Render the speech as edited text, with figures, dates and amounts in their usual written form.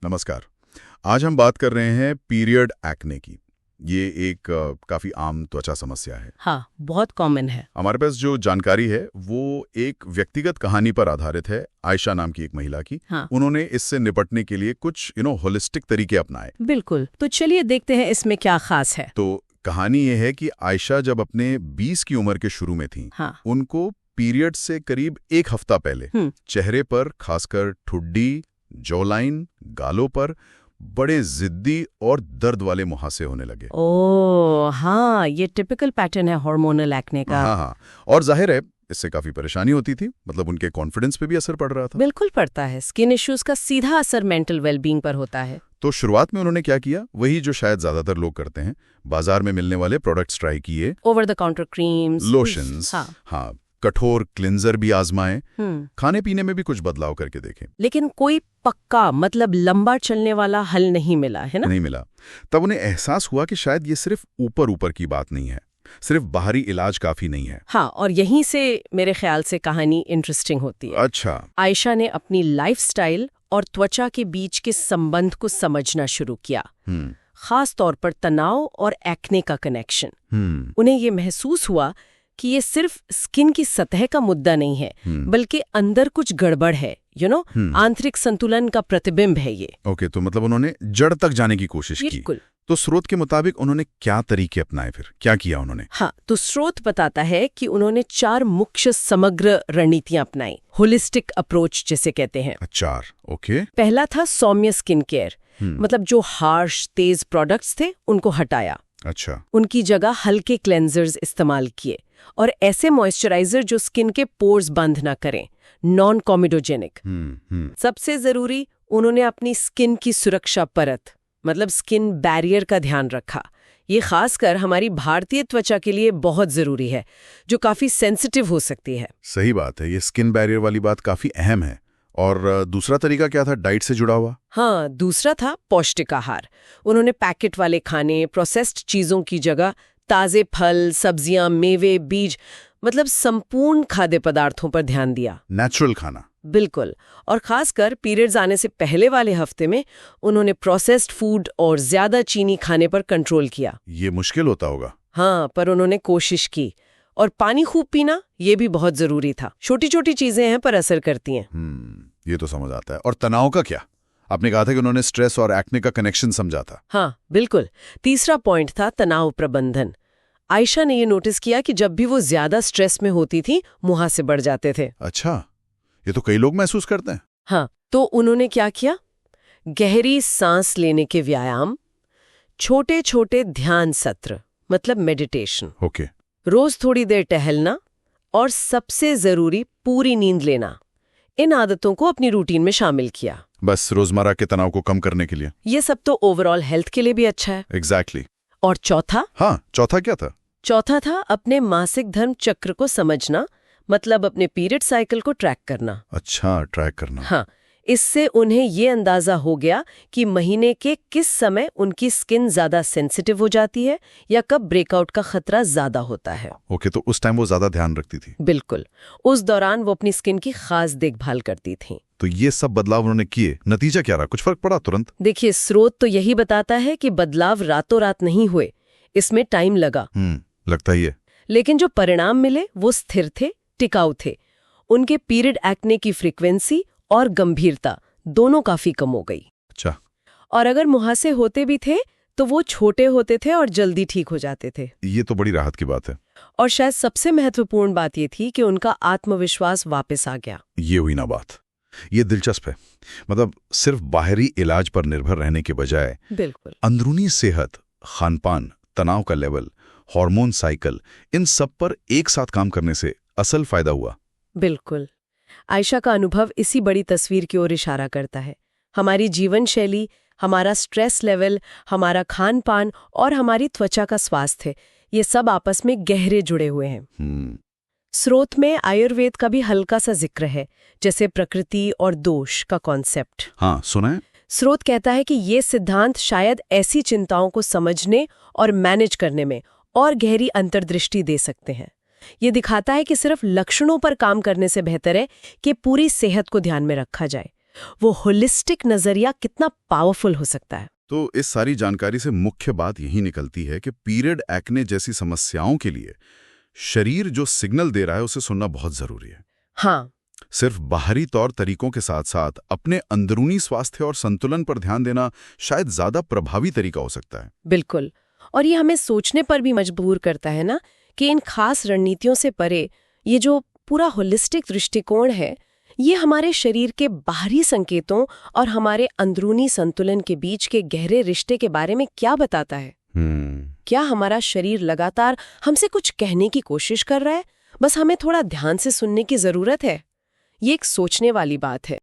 नमस्कार। आज हम बात कर रहे हैं पीरियड एक्ने की। ये एक काफ़ी आम त्वचा समस्या है। हाँ, बहुत कॉमन है। हमारे पास जो जानकारी है वो एक व्यक्तिगत कहानी पर आधारित है, आयशा नाम की एक महिला की। हाँ, उन्होंने इससे निपटने के लिए कुछ होलिस्टिक तरीके अपनाए। बिल्कुल। तो चलिए देखते हैं इसमें क्या खास है। तो कहानी ये है कि आयशा जब अपने 20 की उम्र के शुरू में थी, हाँ। उनको पीरियड से करीब एक हफ्ता पहले चेहरे पर, खासकर ठुड्डी, जॉलाइन, गालों पर बड़े जिद्दी और दर्द वाले मुहासे होने लगे। ओह हाँ, ये टिपिकल पैटर्न है हार्मोनल एक्ने का। हाँ, और जाहिर है इससे काफी परेशानी होती थी, मतलब उनके कॉन्फिडेंस पे भी असर पड़ रहा था। बिल्कुल पड़ता है। स्किन इश्यूज का सीधा असर मेंटल वेलबींग पर होता है। तो शुरुआत में उन्होंने क्या किया, वही जो शायद ज्यादातर लोग करते हैं, बाजार में मिलने वाले प्रोडक्ट्स ट्राई किए। Over the counter creams, lotions, हाँ, कठोर क्लिंजर भी आजमाए, खाने पीने में भी कुछ बदलाव करके देखे। लेकिन कोई पक्का मतलब लंबा चलने वाला हल नहीं मिला, है ना? नहीं मिला। तब उन्हें एहसास हुआ कि शायद ये सिर्फ ऊपर ऊपर की बात नहीं है, सिर्फ बाहरी इलाज काफी नहीं है। हाँ, और यहीं से मेरे ख्याल से कहानी इंटरेस्टिंग होती है। अच्छा। आयशा ने अपनी लाइफस्टाइल और त्वचा के बीच के संबंध को समझना शुरू किया, खास तौर पर तनाव और एक्ने का कनेक्शन। उन्हें ये महसूस हुआ कि ये सिर्फ स्किन की सतह का मुद्दा नहीं है, बल्कि अंदर कुछ गड़बड़ है, आंतरिक संतुलन का प्रतिबिंब है ये। ओके, तो मतलब उन्होंने जड़ तक जाने की कोशिश की। बिल्कुल। तो स्रोत के मुताबिक उन्होंने क्या तरीके अपनाए, फिर क्या किया उन्होंने? हाँ, तो स्रोत बताता है कि उन्होंने 4 मुख्य समग्र रणनीतियां अपनाई, होलिस्टिक अप्रोच जिसे कहते हैं। 4, ओके। पहला था सौम्य स्किन केयर, मतलब जो हार्श तेज प्रोडक्ट्स थे उनको हटाया। अच्छा। उनकी जगह हल्के क्लेंजर्स इस्तेमाल किए और ऐसे मॉइस्चराइजर जो स्किन के पोर्स बंद ना करें, नॉन कॉमिडोजेनिक। सबसे जरूरी, उन्होंने अपनी स्किन की सुरक्षा परत मतलब स्किन बैरियर का ध्यान रखा। ये खासकर हमारी भारतीय त्वचा के लिए बहुत जरूरी है, जो काफी सेंसिटिव हो सकती है। सही बात है, ये स्किन बैरियर वाली बात काफी अहम है। और दूसरा तरीका क्या था, डाइट से जुड़ा हुआ? हाँ, दूसरा था पौष्टिक आहार। उन्होंने पैकेट वाले खाने, प्रोसेस्ड चीजों की जगह ताजे फल, सब्जियां, मेवे, बीज मतलब संपूर्ण खाद्य पदार्थों पर ध्यान दिया। नेचुरल खाना। बिल्कुल। और खासकर पीरियड्स आने से पहले वाले हफ्ते में उन्होंने प्रोसेस्ड फूड और ज्यादा चीनी खाने पर कंट्रोल किया। ये मुश्किल होता होगा। हाँ, पर उन्होंने कोशिश की। और पानी खूब पीना, ये भी बहुत जरूरी था। छोटी छोटी चीजें हैं पर असर करती हैं। ये तो समझ आता है। और तनाव का क्या? आपने कहा था कि उन्होंने स्ट्रेस और एक्ने का कनेक्शन समझा था। हाँ, बिल्कुल। तीसरा पॉइंट था तनाव प्रबंधन। आयशा ने ये नोटिस किया कि जब भी वो ज्यादा स्ट्रेस में होती थी, मुहासे बढ़ जाते थे। अच्छा, ये तो कई लोग महसूस करते हैं। हाँ, तो उन्होंने क्या किया? गहरी सांस लेने के व्यायाम, छोटे छोटे ध्यान सत्र मतलब मेडिटेशन, ओके, रोज थोड़ी देर टहलना और सबसे जरूरी पूरी नींद लेना, इन आदतों को अपनी रूटीन में शामिल किया। बस रोजमर्रा के तनाव को कम करने के लिए। ये सब तो ओवरऑल हेल्थ के लिए भी अच्छा है। एग्जैक्टली। और चौथा? हाँ, चौथा क्या था? चौथा था अपने मासिक धर्म चक्र को समझना, मतलब अपने पीरियड साइकिल को ट्रैक करना। अच्छा, ट्रैक करना। हाँ, इससे उन्हें ये अंदाजा हो गया कि महीने के किस समय उनकी स्किन ज्यादा सेंसिटिव हो जाती है या कब ब्रेकआउट का खतरा ज्यादा होता है। ओके, तो उस टाइम वो ज्यादा ध्यान रखती थी। बिल्कुल। उस दौरान वो अपनी स्किन की खास देखभाल करती थी। तो ये सब बदलाव उन्होंने किए, नतीजा क्या रहा? कुछ फर्क पड़ा तुरंत? देखिए, स्रोत तो यही बताता है कि बदलाव रातों रात नहीं हुए, इसमें टाइम लगा। लगता ही है। लेकिन जो परिणाम मिले वो स्थिर थे, टिकाऊ थे। उनके पीरियड एक्ने की फ्रीक्वेंसी और गंभीरता दोनों काफी कम हो गई। अच्छा। और अगर मुहासे होते भी थे तो वो छोटे होते थे और जल्दी ठीक हो जाते थे। ये तो बड़ी राहत की बात है। और शायद सबसे महत्वपूर्ण बात ये थी कि उनका आत्मविश्वास वापस आ गया। ये हुई ना बात। ये दिलचस्प है। मतलब सिर्फ बाहरी इलाज पर निर्भर रहने के बजाय बिल्कुल अंदरूनी सेहत, खानपान, तनाव का लेवल, हार्मोन साइकिल, इन सब पर एक साथ काम करने से असल फायदा हुआ। बिल्कुल। आयशा का अनुभव इसी बड़ी तस्वीर की ओर इशारा करता है। हमारी जीवन शैली, हमारा स्ट्रेस लेवल, हमारा खान पान और हमारी त्वचा का स्वास्थ्य, ये सब आपस में गहरे जुड़े हुए हैं। स्रोत में आयुर्वेद का भी हल्का सा जिक्र है, जैसे प्रकृति और दोष का कॉन्सेप्ट। हाँ, सुना है। स्रोत कहता है कि ये सिद्धांत शायद ऐसी चिंताओं को समझने और मैनेज करने में और गहरी अंतर्दृष्टि दे सकते हैं। ये दिखाता है कि सिर्फ लक्षणों पर काम करने से बेहतर है कि पूरी सेहत को ध्यान में रखा जाए। वो होलिस्टिक नजरिया कितना पावरफुल हो सकता है। तो इस सारी जानकारी से मुख्य बात यही निकलती है कि पीरियड एक्ने जैसी समस्याओं के लिए शरीर जो सिग्नल दे रहा है उसे सुनना बहुत जरूरी है। हाँ, सिर्फ बाहरी तौर तरीकों के साथ साथ अपने अंदरूनी स्वास्थ्य और संतुलन पर ध्यान देना शायद ज्यादा प्रभावी तरीका हो सकता है। बिल्कुल। और ये हमें सोचने पर भी मजबूर करता है ना कि इन खास रणनीतियों से परे ये जो पूरा होलिस्टिक दृष्टिकोण है, ये हमारे शरीर के बाहरी संकेतों और हमारे अंदरूनी संतुलन के बीच के गहरे रिश्ते के बारे में क्या बताता है। क्या हमारा शरीर लगातार हमसे कुछ कहने की कोशिश कर रहा है, बस हमें थोड़ा ध्यान से सुनने की जरूरत है? ये एक सोचने वाली बात है।